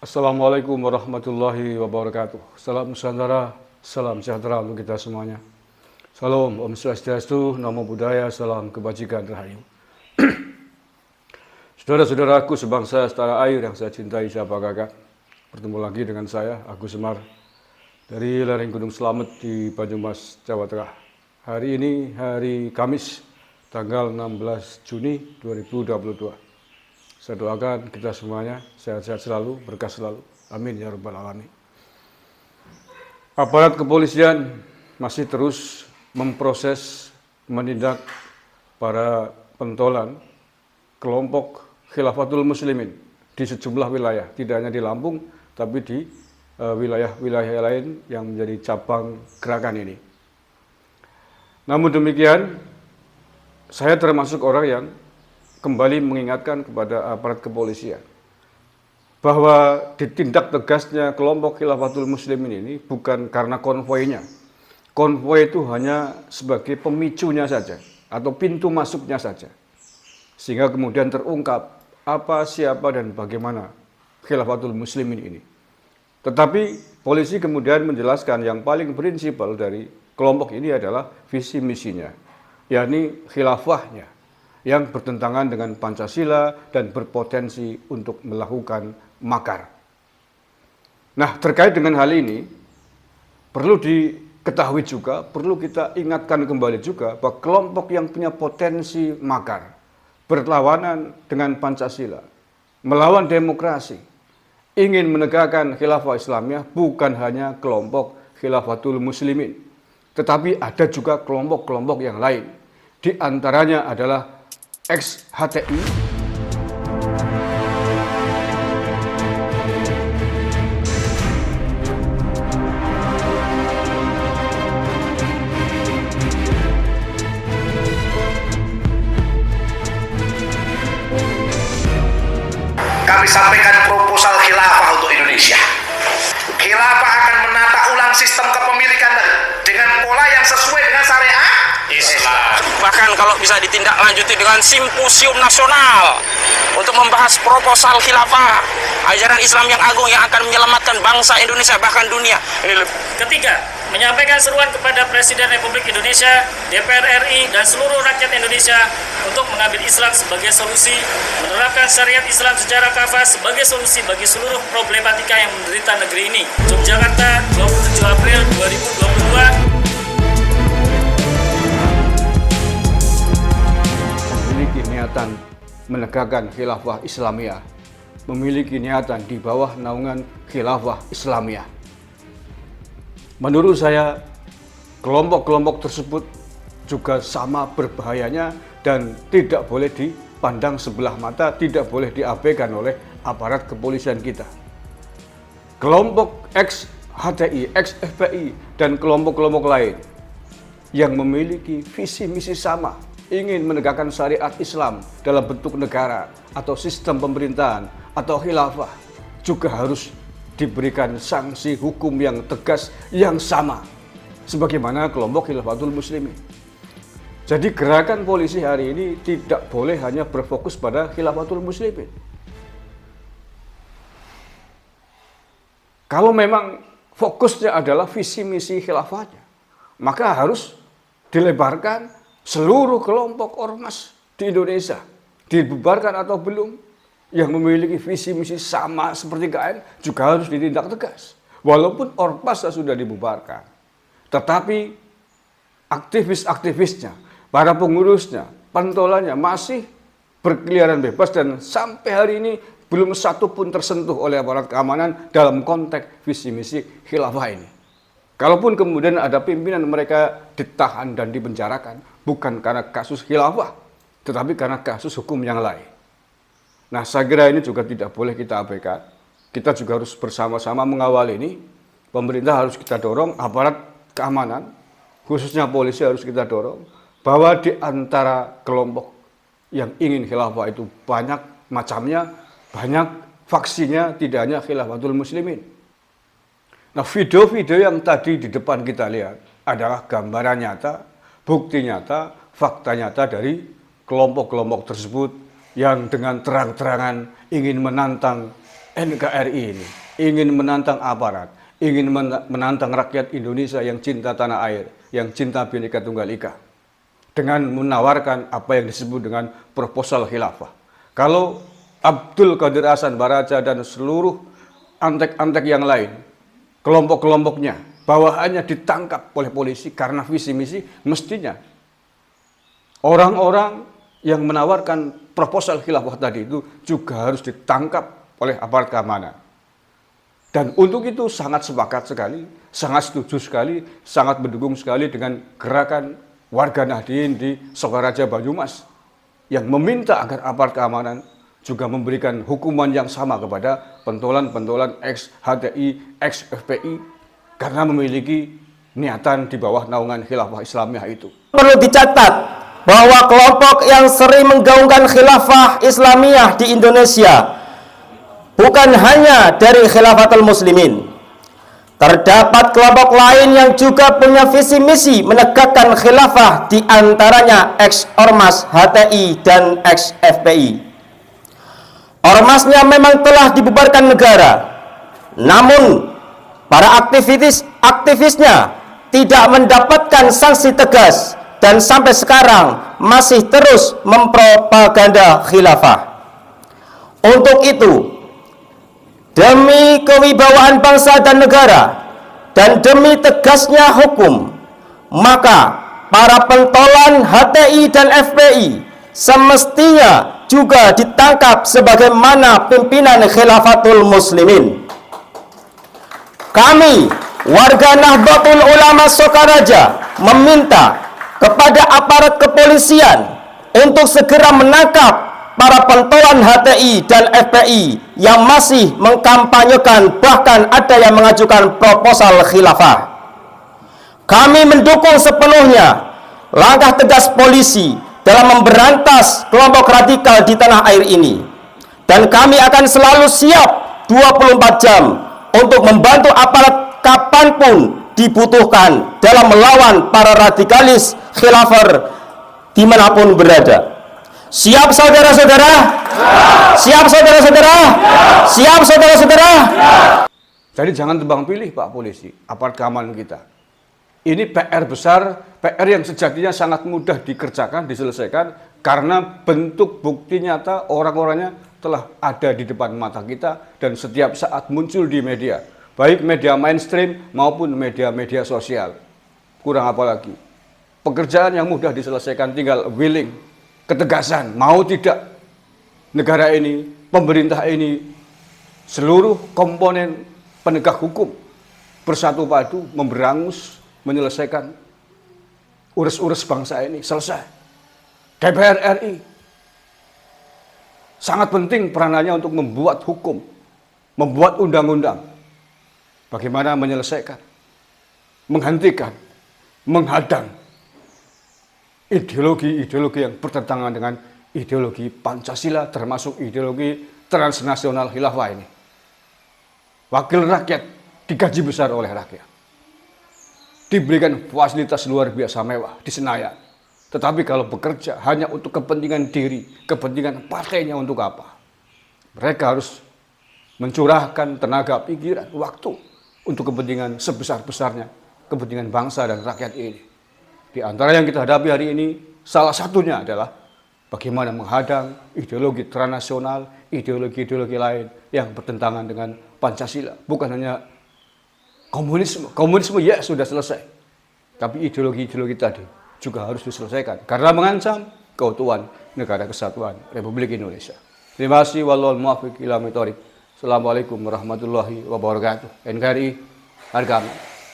Assalamualaikum warahmatullahi wabarakatuh. Salam Nusantara, salam sejahtera untuk kita semuanya. Salam, Om Swastiastu, Namo Buddhaya, salam kebajikan rahayu. Saudara-saudaraku sebangsa setanah air yang saya cintai, saya banggakan. Bertemu lagi dengan saya, Agus Semar, dari lereng Gunung Slamet di Banyumas, Jawa Tengah. Hari ini hari Kamis, tanggal 16 Juni 2022. Saya doakan kita semuanya sehat-sehat selalu, berkah selalu. Amin ya rabbal alamin. Aparat kepolisian masih terus memproses, menindak para pentolan kelompok Khilafatul Muslimin di sejumlah wilayah, tidak hanya di Lampung, tapi di wilayah-wilayah lain yang menjadi cabang gerakan ini. Namun demikian, saya termasuk orang yang kembali mengingatkan kepada aparat kepolisian bahwa ditindak tegasnya kelompok Khilafatul Muslimin ini bukan karena konvoinya. Konvoi itu hanya sebagai pemicunya saja atau pintu masuknya saja. Sehingga kemudian terungkap apa, siapa, dan bagaimana Khilafatul Muslimin ini. Tetapi polisi kemudian menjelaskan yang paling prinsipal dari kelompok ini adalah visi misinya, yakni khilafahnya, yang bertentangan dengan Pancasila dan berpotensi untuk melakukan makar. Nah, terkait dengan hal ini, perlu diketahui juga, perlu kita ingatkan kembali juga bahwa kelompok yang punya potensi makar, berlawanan dengan Pancasila, melawan demokrasi, ingin menegakkan khilafah Islamiyah bukan hanya kelompok Khilafatul Muslimin, tetapi ada juga kelompok-kelompok yang lain. Di antaranya adalah ex-HTI, kami sampaikan proposal khilafah untuk Indonesia. Khilafah akan menata ulang sistem kepemilikan dengan pola yang sesuai dengan syariat Islam. Bahkan kalau bisa ditindaklanjuti dengan simposium nasional untuk membahas proposal khilafah, ajaran Islam yang agung yang akan menyelamatkan bangsa Indonesia bahkan dunia. Ketiga, menyampaikan seruan kepada Presiden Republik Indonesia, DPR RI, dan seluruh rakyat Indonesia untuk mengambil Islam sebagai solusi, menerapkan syariat Islam secara kafah sebagai solusi bagi seluruh problematika yang menderita negeri ini. Yogyakarta, 27 April 2022. memiliki niatan menegakkan khilafah Islamiyah, memiliki niatan di bawah naungan khilafah Islamiyah. Menurut saya, kelompok-kelompok tersebut juga sama berbahayanya dan tidak boleh dipandang sebelah mata, tidak boleh diabaikan oleh aparat kepolisian kita. Kelompok ex-HTI, ex-FPI, dan kelompok-kelompok lain yang memiliki visi misi sama, ingin menegakkan syariat Islam dalam bentuk negara atau sistem pemerintahan atau khilafah, juga harus diberikan sanksi hukum yang tegas yang sama sebagaimana kelompok Khilafatul Muslimin. Jadi gerakan polisi hari ini tidak boleh hanya berfokus pada Khilafatul Muslimin. Kalau memang fokusnya adalah visi misi khilafahnya, maka harus dilebarkan seluruh kelompok ormas di Indonesia, dibubarkan atau belum, yang memiliki visi misi sama seperti KN juga harus ditindak tegas. Walaupun ormas sudah dibubarkan, tetapi aktivis-aktivisnya, para pengurusnya, pentolannya masih berkeliaran bebas dan sampai hari ini belum satu pun tersentuh oleh aparat keamanan dalam konteks visi misi khilafah ini. Kalaupun kemudian ada pimpinan mereka ditahan dan dipenjarakan, bukan karena kasus khilafah, tetapi karena kasus hukum yang lain. Nah, saya kira ini juga tidak boleh kita abaikan. Kita juga harus bersama-sama mengawal ini. Pemerintah harus kita dorong, aparat keamanan, khususnya polisi harus kita dorong, bahwa di antara kelompok yang ingin khilafah itu banyak macamnya, banyak faksinya, tidak hanya Khilafatul Muslimin. Nah, video-video yang tadi di depan kita lihat adalah gambaran nyata, bukti nyata, fakta nyata dari kelompok-kelompok tersebut yang dengan terang-terangan ingin menantang NKRI ini ingin menantang aparat, ingin menantang rakyat Indonesia yang cinta tanah air, yang cinta Bhinneka Tunggal Ika, dengan menawarkan apa yang disebut dengan proposal khilafah. Kalau Abdul Qadir Hasan Baraja dan seluruh antek-antek yang lain, kelompok-kelompoknya, bawahannya ditangkap oleh polisi karena visi misi, mestinya orang-orang yang menawarkan proposal khilafah tadi itu juga harus ditangkap oleh aparat keamanan. Dan untuk itu sangat sepakat sekali, sangat setuju sekali, sangat mendukung sekali dengan gerakan warga Nahdien di Sokaraja Banyumas yang meminta agar aparat keamanan juga memberikan hukuman yang sama kepada pentolan-pentolan ex-HTI, ex-FPI karena memiliki niatan di bawah naungan khilafah Islamiyah itu. Perlu dicatat bahwa kelompok yang sering menggaungkan khilafah Islamiyah di Indonesia bukan hanya dari Khilafatul Muslimin. Terdapat kelompok lain yang juga punya visi misi menegakkan khilafah, di antaranya ex-Ormas HTI dan ex-FPI. Ormasnya memang telah dibubarkan negara, namun para aktivisnya tidak mendapatkan sanksi tegas dan sampai sekarang masih terus mempropaganda khilafah. Untuk itu, demi kewibawaan bangsa dan negara dan demi tegasnya hukum, maka para pentolan HTI dan FPI semestinya juga ditangkap sebagaimana pimpinan Khilafatul Muslimin. Kami, warga Nahdlatul Ulama Sokaraja, meminta kepada aparat kepolisian untuk segera menangkap para pentolan HTI dan FPI yang masih mengkampanyekan, bahkan ada yang mengajukan proposal khilafah. Kami mendukung sepenuhnya langkah tegas polisi dalam memberantas kelompok radikal di tanah air ini. Dan kami akan selalu siap 24 jam untuk membantu aparat kapanpun dibutuhkan dalam melawan para radikalis khilafah dimanapun berada. Siap saudara-saudara? Siap saudara-saudara? Siap saudara-saudara? Jadi jangan tebang pilih Pak Polisi, aparat keamanan kita. Ini PR besar, PR yang sejatinya sangat mudah dikerjakan, diselesaikan, karena bentuk bukti nyata orang-orangnya telah ada di depan mata kita dan setiap saat muncul di media, baik media mainstream maupun media-media sosial. Kurang apa lagi? Pekerjaan yang mudah diselesaikan, tinggal willing, ketegasan, mau tidak negara ini, pemerintah ini, seluruh komponen penegak hukum bersatu padu memberangus menyelesaikan urus-urus bangsa ini selesai. DPR RI sangat penting peranannya untuk membuat hukum, membuat undang-undang. Bagaimana menyelesaikan, menghentikan, menghadang ideologi-ideologi yang bertentangan dengan ideologi Pancasila, termasuk ideologi transnasional khilafah ini. Wakil rakyat digaji besar oleh rakyat, diberikan fasilitas luar biasa mewah di Senayan. Tetapi kalau bekerja hanya untuk kepentingan diri, kepentingan partainya, untuk apa? Mereka harus mencurahkan tenaga, pikiran, waktu untuk kepentingan sebesar-besarnya, kepentingan bangsa dan rakyat ini. Di antara yang kita hadapi hari ini, salah satunya adalah bagaimana menghadang ideologi transnasional, ideologi-ideologi lain yang bertentangan dengan Pancasila. Bukan hanya komunisme. Komunisme ya sudah selesai. Tapi ideologi-ideologi tadi juga harus diselesaikan karena mengancam keutuhan negara kesatuan Republik Indonesia. Terima kasih. Wallahul muwaffiq ila aqwamit thoriq. Assalamualaikum warahmatullahi wabarakatuh. NKRI harga aman.